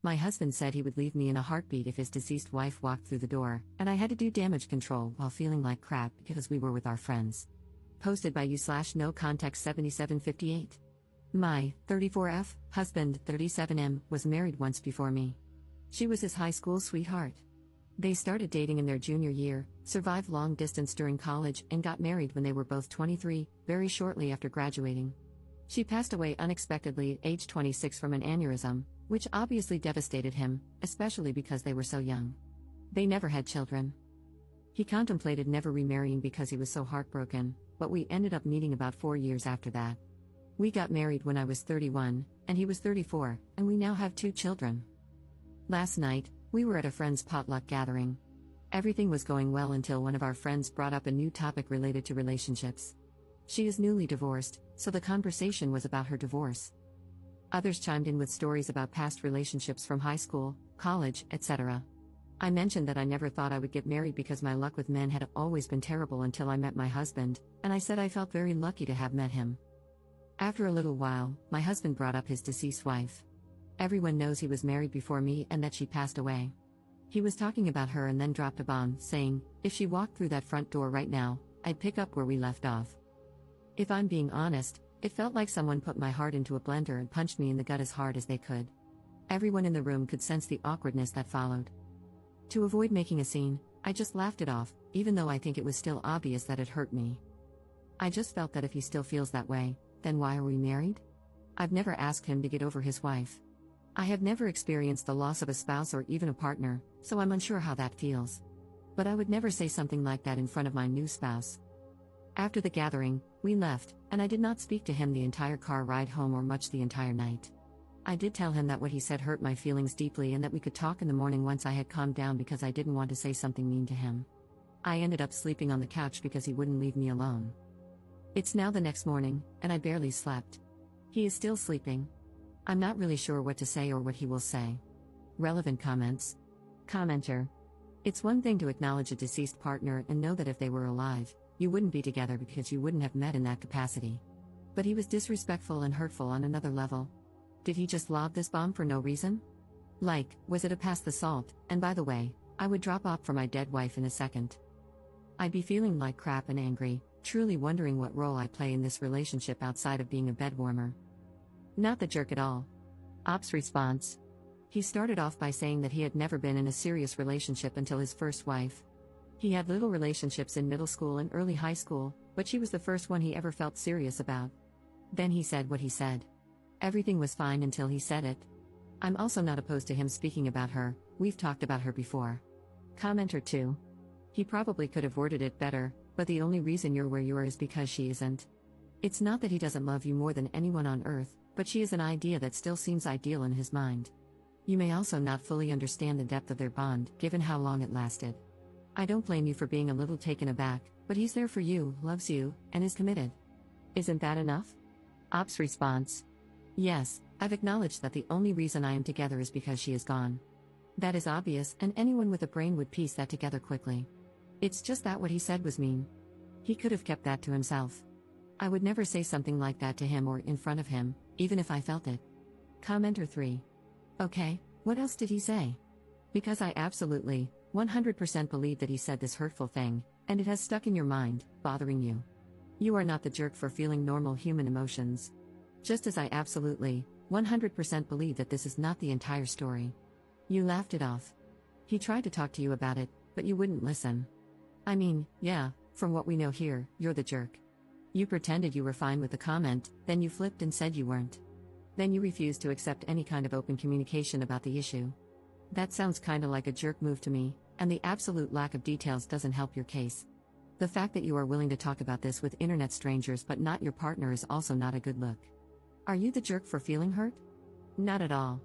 My husband said he would leave me in a heartbeat if his deceased wife walked through the door, and I had to do damage control while feeling like crap because we were with our friends. Posted by you/no context 7758. My 34F husband, 37M, was married once before me. She was his high school sweetheart. They started dating in their junior year, survived long distance during college, and got married when they were both 23, very shortly after graduating. She passed away unexpectedly at age 26 from an aneurysm, which obviously devastated him, especially because they were so young. They never had children. He contemplated never remarrying because he was so heartbroken, but we ended up meeting about 4 years after that. We got married when I was 31, and he was 34, and we now have 2 children. Last night, we were at a friend's potluck gathering. Everything was going well until one of our friends brought up a new topic related to relationships. She is newly divorced, so the conversation was about her divorce. Others chimed in with stories about past relationships from high school, college, etc. I mentioned that I never thought I would get married because my luck with men had always been terrible until I met my husband, and I said I felt very lucky to have met him. After a little while, my husband brought up his deceased wife. Everyone knows he was married before me and that she passed away. He was talking about her and then dropped a bomb, saying, if she walked through that front door right now, I'd pick up where we left off. If I'm being honest, it felt like someone put my heart into a blender and punched me in the gut as hard as they could. Everyone in the room could sense the awkwardness that followed. To avoid making a scene, I just laughed it off, even though I think it was still obvious that it hurt me. I just felt that if he still feels that way, then why are we married? I've never asked him to get over his wife. I have never experienced the loss of a spouse or even a partner, so I'm unsure how that feels. But I would never say something like that in front of my new spouse. After the gathering, we left, and I did not speak to him the entire car ride home or much the entire night. I did tell him that what he said hurt my feelings deeply and that we could talk in the morning once I had calmed down because I didn't want to say something mean to him. I ended up sleeping on the couch because he wouldn't leave me alone. It's now the next morning, and I barely slept. He is still sleeping. I'm not really sure what to say or what he will say. Relevant comments. Commenter. It's one thing to acknowledge a deceased partner and know that if they were alive, you wouldn't be together because you wouldn't have met in that capacity. But he was disrespectful and hurtful on another level. Did he just lob this bomb for no reason? Like, was it a pass the salt? And by the way, I would drop off for my dead wife in a second. I'd be feeling like crap and angry, truly wondering what role I play in this relationship outside of being a bedwarmer. Not the jerk at all. Ops response. He started off by saying that he had never been in a serious relationship until his first wife. He had little relationships in middle school and early high school, but she was the first one he ever felt serious about. Then he said what he said. Everything was fine until he said it. I'm also not opposed to him speaking about her, we've talked about her before. Commenter 2. He probably could have worded it better, but the only reason you're where you are is because she isn't. It's not that he doesn't love you more than anyone on earth, but she is an idea that still seems ideal in his mind. You may also not fully understand the depth of their bond, given how long it lasted. I don't blame you for being a little taken aback, but he's there for you, loves you, and is committed. Isn't that enough? Ops response. Yes, I've acknowledged that the only reason I am together is because she is gone. That is obvious, and anyone with a brain would piece that together quickly. It's just that what he said was mean. He could have kept that to himself. I would never say something like that to him or in front of him, even if I felt it. Commenter 3. Okay, what else did he say? Because I absolutely, 100% believe that he said this hurtful thing, and it has stuck in your mind, bothering you. You are not the jerk for feeling normal human emotions. Just as I absolutely, 100% believe that this is not the entire story. You laughed it off. He tried to talk to you about it, but you wouldn't listen. I mean, yeah, from what we know here, you're the jerk. You pretended you were fine with the comment, then you flipped and said you weren't. Then you refused to accept any kind of open communication about the issue. That sounds kinda like a jerk move to me, and the absolute lack of details doesn't help your case. The fact that you are willing to talk about this with internet strangers but not your partner is also not a good look. Are you the jerk for feeling hurt? Not at all.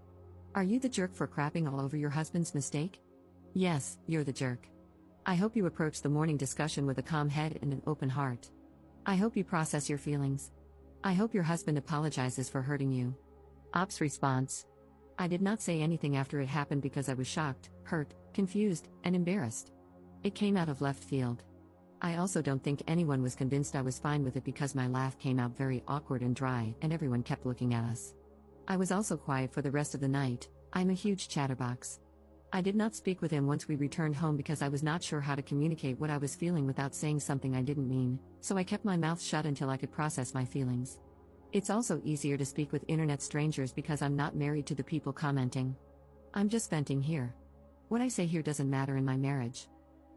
Are you the jerk for crapping all over your husband's mistake? Yes, you're the jerk. I hope you approach the morning discussion with a calm head and an open heart. I hope you process your feelings. I hope your husband apologizes for hurting you. Ops response. I did not say anything after it happened because I was shocked, hurt, confused, and embarrassed. It came out of left field. I also don't think anyone was convinced I was fine with it because my laugh came out very awkward and dry and everyone kept looking at us. I was also quiet for the rest of the night, I'm a huge chatterbox. I did not speak with him once we returned home because I was not sure how to communicate what I was feeling without saying something I didn't mean, so I kept my mouth shut until I could process my feelings. It's also easier to speak with internet strangers because I'm not married to the people commenting. I'm just venting here. What I say here doesn't matter in my marriage.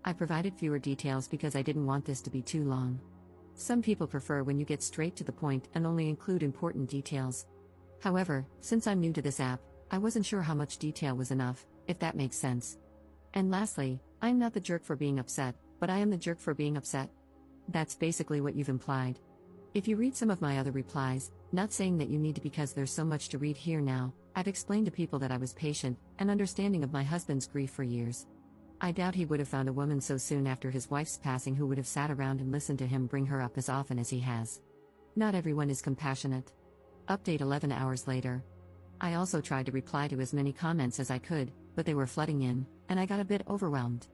I provided fewer details because I didn't want this to be too long. Some people prefer when you get straight to the point and only include important details. However, since I'm new to this app, I wasn't sure how much detail was enough, if that makes sense. And lastly, I'm not the jerk for being upset, but I am the jerk for being upset. That's basically what you've implied. If you read some of my other replies, not saying that you need to because there's so much to read here now, I've explained to people that I was patient and understanding of my husband's grief for years. I doubt he would have found a woman so soon after his wife's passing who would have sat around and listened to him bring her up as often as he has. Not everyone is compassionate. Update 11 hours later. I also tried to reply to as many comments as I could, but they were flooding in, and I got a bit overwhelmed.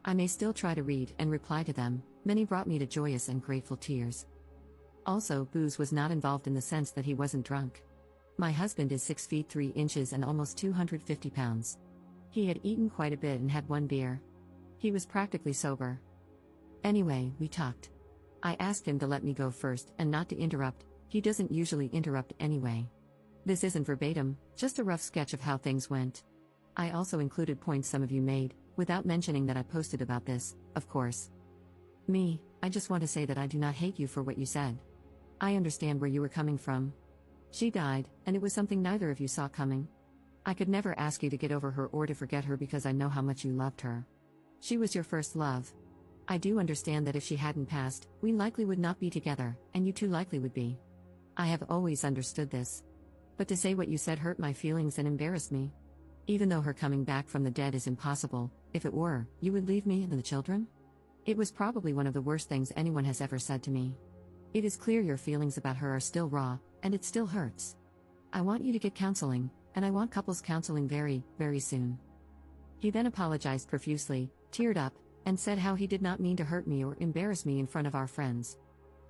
I may still try to read and reply to them, many brought me to joyous and grateful tears. Also, booze was not involved in the sense that he wasn't drunk. My husband is 6 feet 3 inches and almost 250 pounds. He had eaten quite a bit and had one beer. He was practically sober. Anyway, we talked. I asked him to let me go first and not to interrupt. He doesn't usually interrupt anyway. This isn't verbatim, just a rough sketch of how things went. I also included points some of you made, without mentioning that I posted about this, of course. I just want to say that I do not hate you for what you said. I understand where you were coming from. She died, and it was something neither of you saw coming. I could never ask you to get over her or to forget her because I know how much you loved her. She was your first love. I do understand that if she hadn't passed, we likely would not be together, and you too likely would be. I have always understood this. But to say what you said hurt my feelings and embarrassed me. Even though her coming back from the dead is impossible, if it were, you would leave me and the children? It was probably one of the worst things anyone has ever said to me. It is clear your feelings about her are still raw, and it still hurts. I want you to get counseling, and I want couples counseling very, very soon. He then apologized profusely, teared up, and said how he did not mean to hurt me or embarrass me in front of our friends.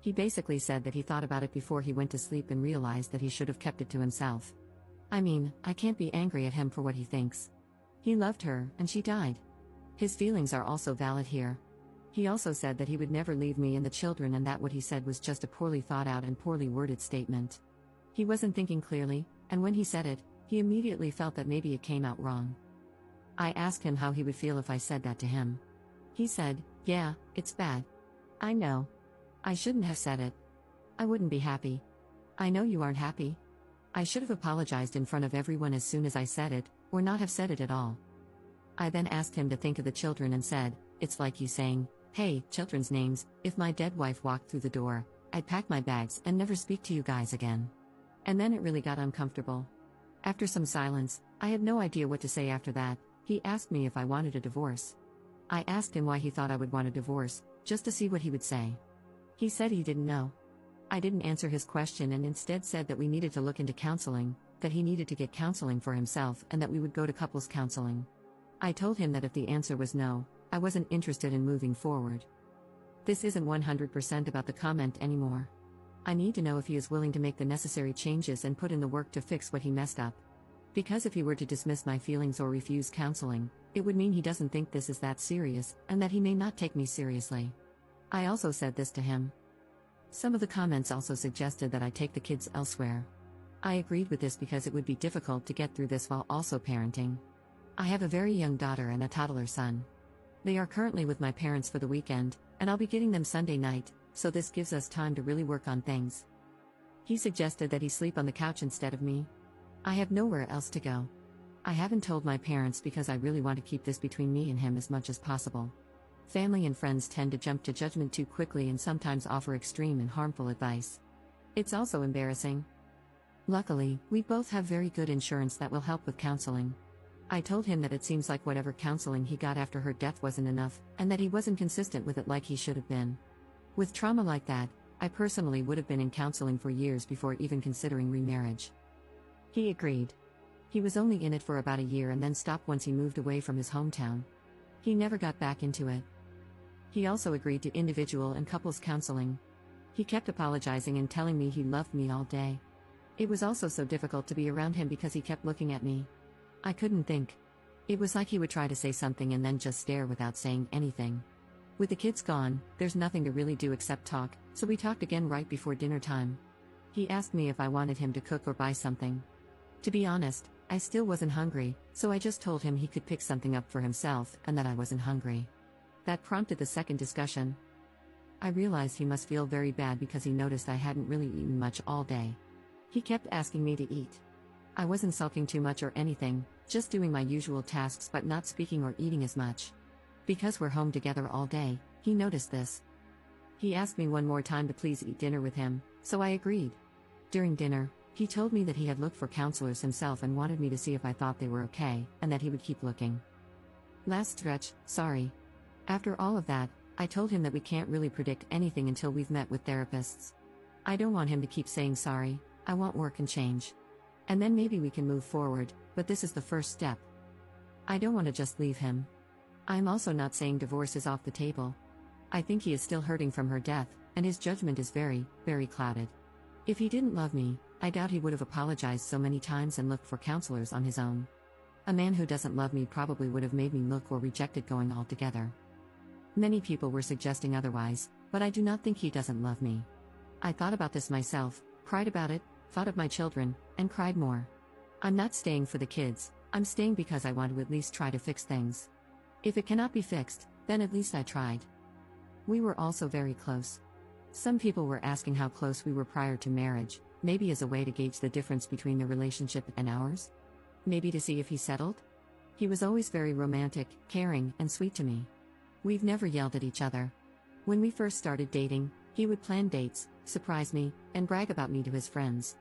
He basically said that he thought about it before he went to sleep and realized that he should have kept it to himself. I mean, I can't be angry at him for what he thinks. He loved her, and she died. His feelings are also valid here. He also said that he would never leave me and the children and that what he said was just a poorly thought out and poorly worded statement. He wasn't thinking clearly, and when he said it, he immediately felt that maybe it came out wrong. I asked him how he would feel if I said that to him. He said, "Yeah, it's bad. I know. I shouldn't have said it. I wouldn't be happy. I know you aren't happy. I should have apologized in front of everyone as soon as I said it, or not have said it at all." I then asked him to think of the children and said, "It's like you saying, hey, children's names, if my dead wife walked through the door, I'd pack my bags and never speak to you guys again." And then it really got uncomfortable. After some silence, I had no idea what to say after that. He asked me if I wanted a divorce. I asked him why he thought I would want a divorce, just to see what he would say. He said he didn't know. I didn't answer his question and instead said that we needed to look into counseling, that he needed to get counseling for himself and that we would go to couples counseling. I told him that if the answer was no, I wasn't interested in moving forward. This isn't 100% about the comment anymore. I need to know if he is willing to make the necessary changes and put in the work to fix what he messed up. Because if he were to dismiss my feelings or refuse counseling, it would mean he doesn't think this is that serious, and that he may not take me seriously. I also said this to him. Some of the comments also suggested that I take the kids elsewhere. I agreed with this because it would be difficult to get through this while also parenting. I have a very young daughter and a toddler son. They are currently with my parents for the weekend, and I'll be getting them Sunday night, so this gives us time to really work on things. He suggested that he sleep on the couch instead of me. I have nowhere else to go. I haven't told my parents because I really want to keep this between me and him as much as possible. Family and friends tend to jump to judgment too quickly and sometimes offer extreme and harmful advice. It's also embarrassing. Luckily, we both have very good insurance that will help with counseling. I told him that it seems like whatever counseling he got after her death wasn't enough, and that he wasn't consistent with it like he should have been. With trauma like that, I personally would have been in counseling for years before even considering remarriage. He agreed. He was only in it for about a year and then stopped once he moved away from his hometown. He never got back into it. He also agreed to individual and couples counseling. He kept apologizing and telling me he loved me all day. It was also so difficult to be around him because he kept looking at me. I couldn't think. It was like he would try to say something and then just stare without saying anything. With the kids gone, there's nothing to really do except talk, so we talked again right before dinner time. He asked me if I wanted him to cook or buy something. To be honest, I still wasn't hungry, so I just told him he could pick something up for himself and that I wasn't hungry. That prompted the second discussion. I realized he must feel very bad because he noticed I hadn't really eaten much all day. He kept asking me to eat. I wasn't sulking too much or anything, just doing my usual tasks but not speaking or eating as much. Because we're home together all day, he noticed this. He asked me one more time to please eat dinner with him, so I agreed. During dinner, he told me that he had looked for counselors himself and wanted me to see if I thought they were okay, and that he would keep looking. Last stretch, sorry. After all of that, I told him that we can't really predict anything until we've met with therapists. I don't want him to keep saying sorry, I want work and change. And then maybe we can move forward, but this is the first step. I don't want to just leave him. I'm also not saying divorce is off the table. I think he is still hurting from her death, and his judgment is very, very clouded. If he didn't love me, I doubt he would have apologized so many times and looked for counselors on his own. A man who doesn't love me probably would have made me look or rejected going altogether. Many people were suggesting otherwise, but I do not think he doesn't love me. I thought about this myself, cried about it, thought of my children, and cried more. I'm not staying for the kids, I'm staying because I want to at least try to fix things. If it cannot be fixed, then at least I tried. We were also very close. Some people were asking how close we were prior to marriage, maybe as a way to gauge the difference between the relationship and ours? Maybe to see if he settled? He was always very romantic, caring, and sweet to me. We've never yelled at each other. When we first started dating, he would plan dates, surprise me, and brag about me to his friends.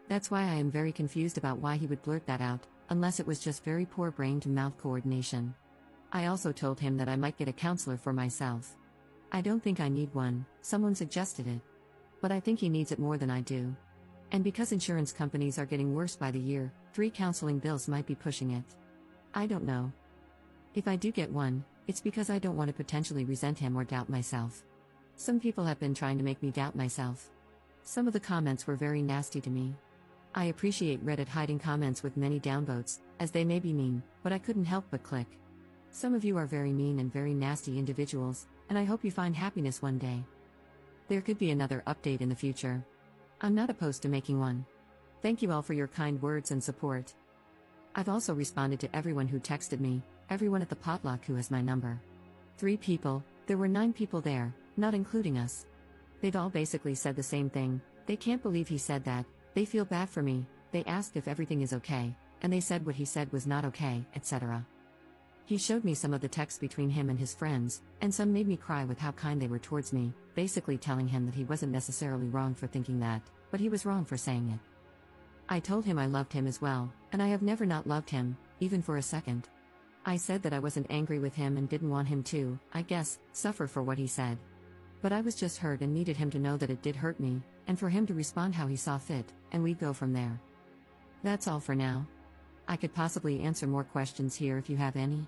That's why I am very confused about why he would blurt that out, unless it was just very poor brain-to-mouth coordination. I also told him that I might get a counselor for myself. I don't think I need one, someone suggested it. But I think he needs it more than I do. And because insurance companies are getting worse by the year, 3 counseling bills might be pushing it. I don't know. If I do get one, it's because I don't want to potentially resent him or doubt myself. Some people have been trying to make me doubt myself. Some of the comments were very nasty to me. I appreciate Reddit hiding comments with many downvotes, as they may be mean, but I couldn't help but click. Some of you are very mean and very nasty individuals, and I hope you find happiness one day. There could be another update in the future. I'm not opposed to making one. Thank you all for your kind words and support. I've also responded to everyone who texted me, everyone at the potluck who has my number. 3 people, there were 9 people there, not including us. They've all basically said the same thing, they can't believe he said that, they feel bad for me, they asked if everything is okay, and they said what he said was not okay, etc. He showed me some of the texts between him and his friends, and some made me cry with how kind they were towards me, basically telling him that he wasn't necessarily wrong for thinking that, but he was wrong for saying it. I told him I loved him as well, and I have never not loved him, even for a second. I said that I wasn't angry with him and didn't want him to, I guess, suffer for what he said. But I was just hurt and needed him to know that it did hurt me, and for him to respond how he saw fit, and we'd go from there. That's all for now. I could possibly answer more questions here if you have any.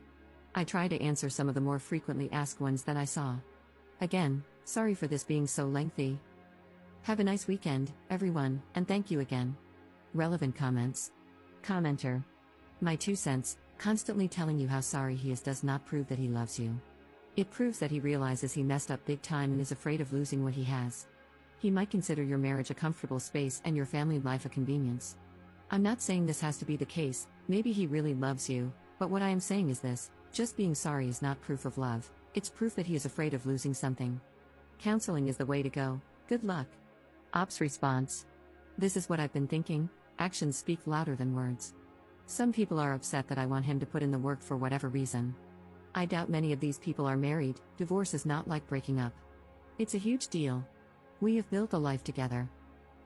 I try to answer some of the more frequently asked ones that I saw. Again, sorry for this being so lengthy. Have a nice weekend, everyone, and thank you again. Relevant comments. Commenter. My 2 cents, constantly telling you how sorry he is does not prove that he loves you. It proves that he realizes he messed up big time and is afraid of losing what he has. He might consider your marriage a comfortable space and your family life a convenience. I'm not saying this has to be the case, maybe he really loves you, but what I am saying is this, just being sorry is not proof of love, it's proof that he is afraid of losing something. Counseling is the way to go, good luck. Ops response. This is what I've been thinking, actions speak louder than words. Some people are upset that I want him to put in the work for whatever reason. I doubt many of these people are married, divorce is not like breaking up. It's a huge deal. We have built a life together.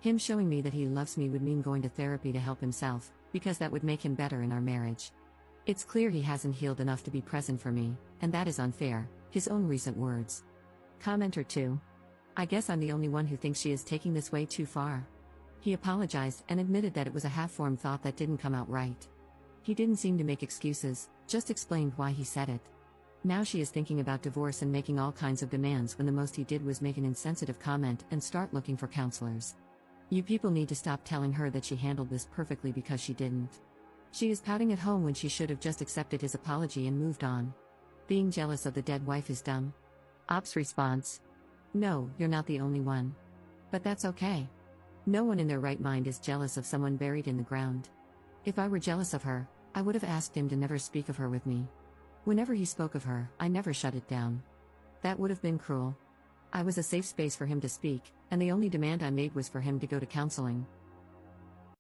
Him showing me that he loves me would mean going to therapy to help himself, because that would make him better in our marriage. It's clear he hasn't healed enough to be present for me, and that is unfair, his own recent words. Commenter 2. I guess I'm the only one who thinks she is taking this way too far. He apologized and admitted that it was a half-formed thought that didn't come out right. He didn't seem to make excuses, just explained why he said it. Now she is thinking about divorce and making all kinds of demands when the most he did was make an insensitive comment and start looking for counselors. You people need to stop telling her that she handled this perfectly because she didn't. She is pouting at home when she should have just accepted his apology and moved on. Being jealous of the dead wife is dumb. Op's response: no, you're not the only one. But that's okay. No one in their right mind is jealous of someone buried in the ground. If I were jealous of her, I would have asked him to never speak of her with me. Whenever he spoke of her, I never shut it down. That would have been cruel. I was a safe space for him to speak, and the only demand I made was for him to go to counseling.